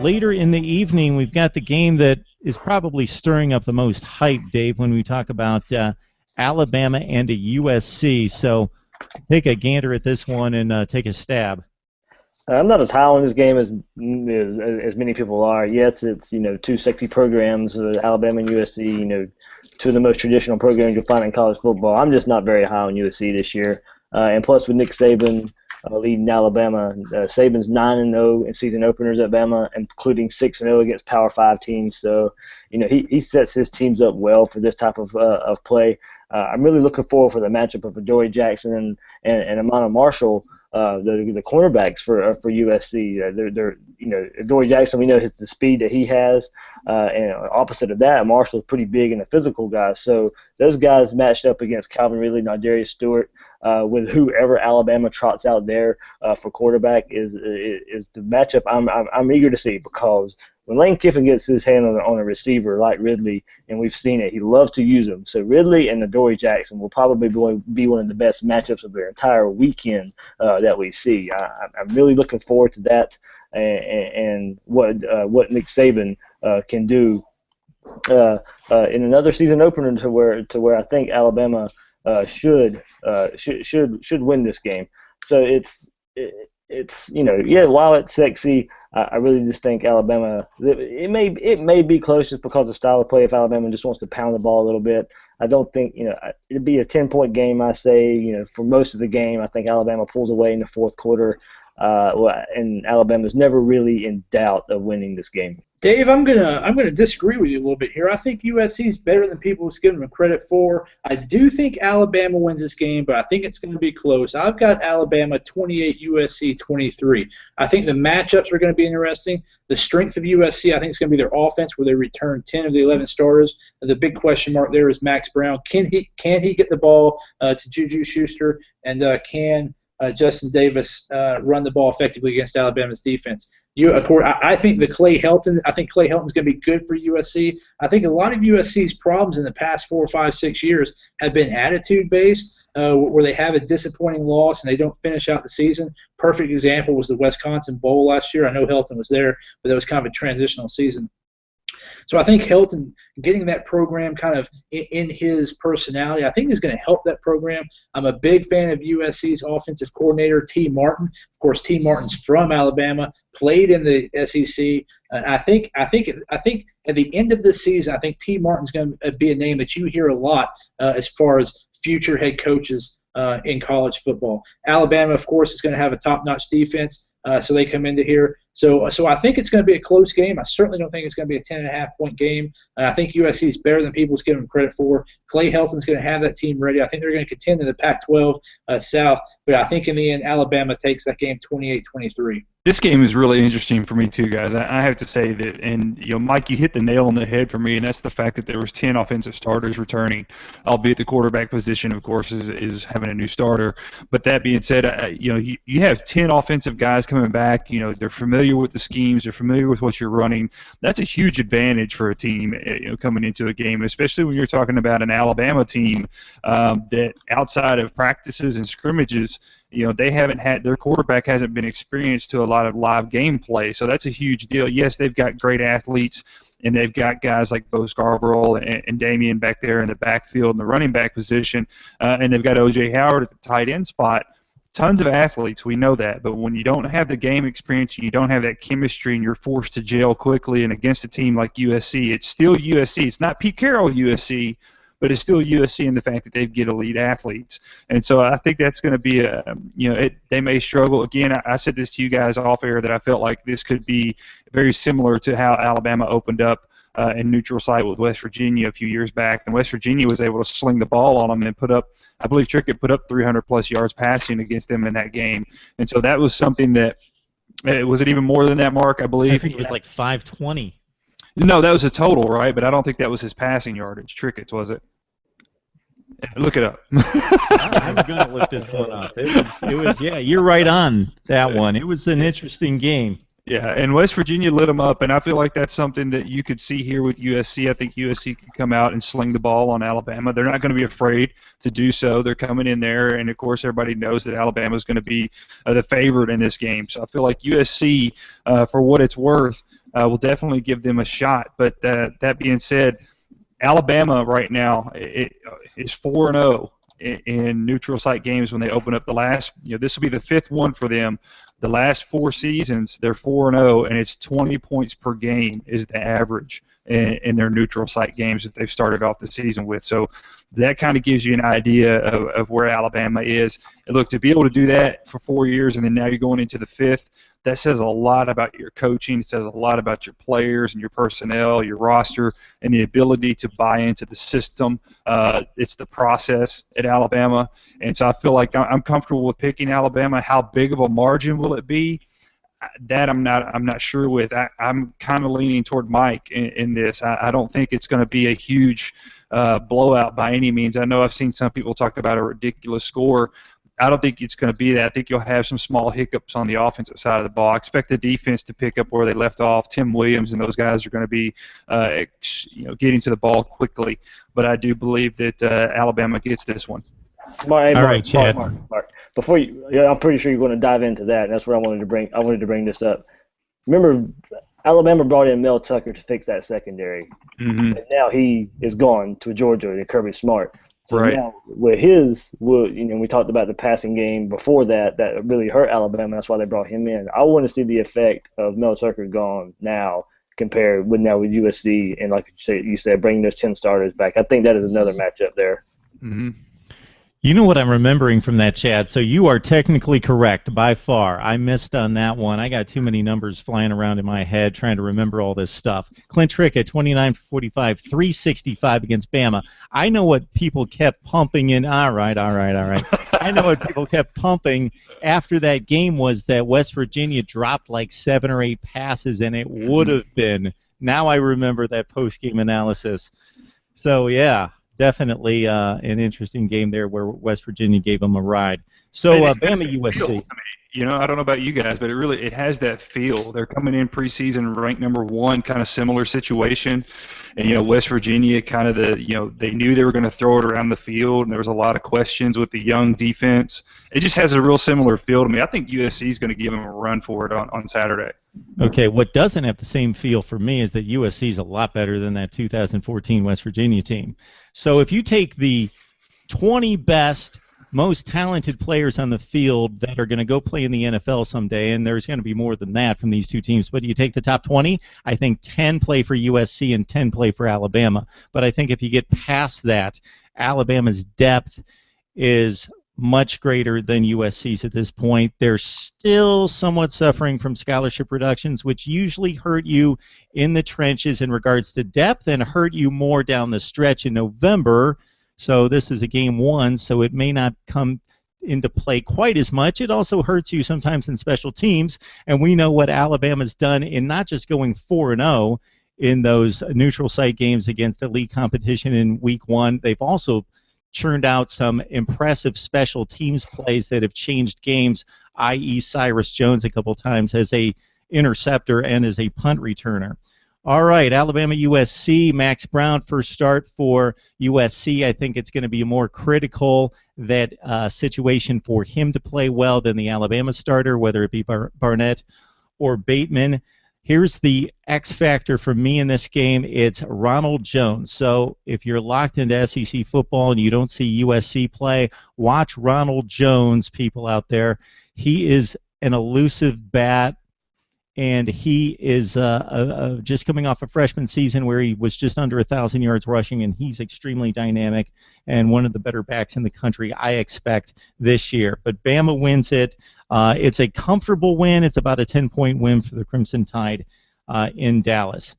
later in the evening, we've got the game that is probably stirring up the most hype, Dave, when we talk about Alabama and a USC. So take a gander at this one and take a stab. I'm not as high on this game as many people are. Yes, it's two sexy programs, Alabama and USC. Two of the most traditional programs you'll find in college football. I'm just not very high on USC this year, and plus with Nick Saban leading Alabama, Saban's 9-0 in season openers at Bama, including 6-0 against Power 5 teams. So he sets his teams up well for this type of play. I'm really looking forward for the matchup of Adoree Jackson and Amana Marshall. The cornerbacks for USC, they're Adoree Jackson, we know the speed that he has, and opposite of that, Marshall's pretty big and a physical guy. So those guys matched up against Calvin Ridley, Darius Stewart, with whoever Alabama trots out there for quarterback is the matchup I'm eager to see, because when Lane Kiffin gets his hand on a receiver like Ridley, and we've seen it, he loves to use them. So Ridley and Adoree Jackson will probably be one of the best matchups of their entire weekend that we see. I'm really looking forward to that, and what Nick Saban can do in another season opener to where I think Alabama should win this game. So while it's sexy, I really just think Alabama. It may be close just because of style of play. If Alabama just wants to pound the ball a little bit, I don't think it'd be a 10-point game. I say for most of the game, I think Alabama pulls away in the fourth quarter, and Alabama's never really in doubt of winning this game. Dave, I'm gonna disagree with you a little bit here. I think USC is better than people have given them credit for. I do think Alabama wins this game, but I think it's going to be close. I've got Alabama 28, USC 23. I think the matchups are going to be interesting. The strength of USC, I think, is going to be their offense, where they return 10 of the 11 starters. The big question mark there is Max Browne. Can he get the ball to Juju Schuster, and can Justin Davis run the ball effectively against Alabama's defense? I think Clay Helton's going to be good for USC. I think a lot of USC's problems in the past 4, 5, 6 years have been attitude-based, where they have a disappointing loss and they don't finish out the season. Perfect example was the Wisconsin Bowl last year. I know Helton was there, but that was kind of a transitional season. So I think Helton getting that program kind of in his personality, I think is going to help that program. I'm a big fan of USC's offensive coordinator, T. Martin. Of course, T. Martin's from Alabama, played in the SEC. I think at the end of this season, I think T. Martin's going to be a name that you hear a lot as far as future head coaches in college football. Alabama, of course, is going to have a top-notch defense. So they come into here. So I think it's going to be a close game. I certainly don't think it's going to be a 10.5-point game. I think USC is better than people's giving them credit for. Clay Helton's going to have that team ready. I think they're going to contend in the Pac-12 South. But I think in the end, Alabama takes that game 28-23. This game is really interesting for me too, guys. I have to say that, and Mike, you hit the nail on the head for me, and that's the fact that there was 10 offensive starters returning, albeit the quarterback position, of course, is having a new starter. But that being said, you have 10 offensive guys coming back. They're familiar with the schemes, they're familiar with what you're running. That's a huge advantage for a team, coming into a game, especially when you're talking about an Alabama team that outside of practices and scrimmages, they haven't had, their quarterback hasn't been experienced to a lot of live gameplay, so that's a huge deal. Yes, they've got great athletes, and they've got guys like Bo Scarborough and Damian back there in the backfield in the running back position, and they've got O.J. Howard at the tight end spot. Tons of athletes, we know that, but when you don't have the game experience and you don't have that chemistry and you're forced to gel quickly and against a team like USC, it's still USC. It's not Pete Carroll USC, but it's still USC in the fact that they get elite athletes. And so I think that's going to be they may struggle. Again, I said this to you guys off air that I felt like this could be very similar to how Alabama opened up in neutral site with West Virginia a few years back, and West Virginia was able to sling the ball on them and put up, I believe Trickett put up 300-plus yards passing against them in that game. And so that was something that, was it even more than that, Mark, I believe? I think it was like 520. No, that was a total, right? But I don't think that was his passing yardage. Trickett's, was it? Look it up. I'm going to look this one up. It was, yeah, you're right on that one. It was an interesting game. Yeah, and West Virginia lit them up, and I feel like that's something that you could see here with USC. I think USC can come out and sling the ball on Alabama. They're not going to be afraid to do so. They're coming in there, and, of course, everybody knows that Alabama is going to be the favorite in this game. So I feel like USC, for what it's worth, will definitely give them a shot. But that being said, Alabama right now is 4-0 in neutral site games when they open up the last. This will be the fifth one for them. The last 4 seasons, they're 4-0, and it's 20 points per game is the average in their neutral site games that they've started off the season with. So that kind of gives you an idea of where Alabama is. And look, to be able to do that for 4 years, and then now you're going into the fifth, that says a lot about your coaching. It says a lot about your players and your personnel, your roster, and the ability to buy into the system. It's the process at Alabama. And so I feel like I'm comfortable with picking Alabama. How big of a margin will it be? That I'm not sure with. I'm kind of leaning toward Mike in this. I don't think it's going to be a huge blowout by any means. I know I've seen some people talk about a ridiculous score. I don't think it's going to be that. I think you'll have some small hiccups on the offensive side of the ball. I expect the defense to pick up where they left off. Tim Williams and those guys are going to be, getting to the ball quickly. But I do believe that Alabama gets this one. Mark, Chad. Mark. Before I'm pretty sure you're going to dive into that, and that's what I wanted to bring. I wanted to bring this up. Remember, Alabama brought in Mel Tucker to fix that secondary, and now he is gone to Georgia and Kirby Smart. So right. Now, with we talked about the passing game before that really hurt Alabama. That's why they brought him in. I want to see the effect of Mel Tucker gone now compared with USC, and like you said, bringing those 10 starters back. I think that is another matchup there. Mm-hmm. You know what I'm remembering from that, Chad? So you are technically correct by far. I missed on that one. I got too many numbers flying around in my head trying to remember all this stuff. Clint Trick at 29 for 45, 365 against Bama. I know what people kept pumping in. All right. I know what people kept pumping after that game was that West Virginia dropped like 7 or 8 passes, and it would have been. Now I remember that post-game analysis. So, yeah. Definitely an interesting game there where West Virginia gave them a ride. So Bama USC. I don't know about you guys, but it has that feel. They're coming in preseason ranked number 1, kind of similar situation. And, West Virginia kind of they knew they were going to throw it around the field, and there was a lot of questions with the young defense. It just has a real similar feel to me. I think USC is going to give them a run for it on Saturday. Okay, what doesn't have the same feel for me is that USC is a lot better than that 2014 West Virginia team. So if you take the 20 best, most talented players on the field that are going to go play in the NFL someday, and there's going to be more than that from these two teams, but you take the top 20, I think 10 play for USC and 10 play for Alabama. But I think if you get past that, Alabama's depth is much greater than USC's at this point. They're still somewhat suffering from scholarship reductions, which usually hurt you in the trenches in regards to depth and hurt you more down the stretch in November. So this is a game 1, so it may not come into play quite as much. It also hurts you sometimes in special teams, and we know what Alabama's done in not just going 4-0 in those neutral site games against elite competition in week 1. They've also churned out some impressive special teams plays that have changed games, i.e. Cyrus Jones a couple times as a interceptor and as a punt returner. All right, Alabama USC, Max Browne first start for USC. I think it's going to be a more critical situation for him to play well than the Alabama starter, whether it be Barnett or Bateman. Here's the X factor for me in this game. It's Ronald Jones. So if you're locked into SEC football and you don't see USC play, watch Ronald Jones, people out there. He is an elusive bat, and he is just coming off a freshman season where he was just under 1,000 yards rushing, and he's extremely dynamic and one of the better backs in the country, I expect, this year. But Bama wins it. It's a comfortable win. It's about a 10-point win for the Crimson Tide in Dallas.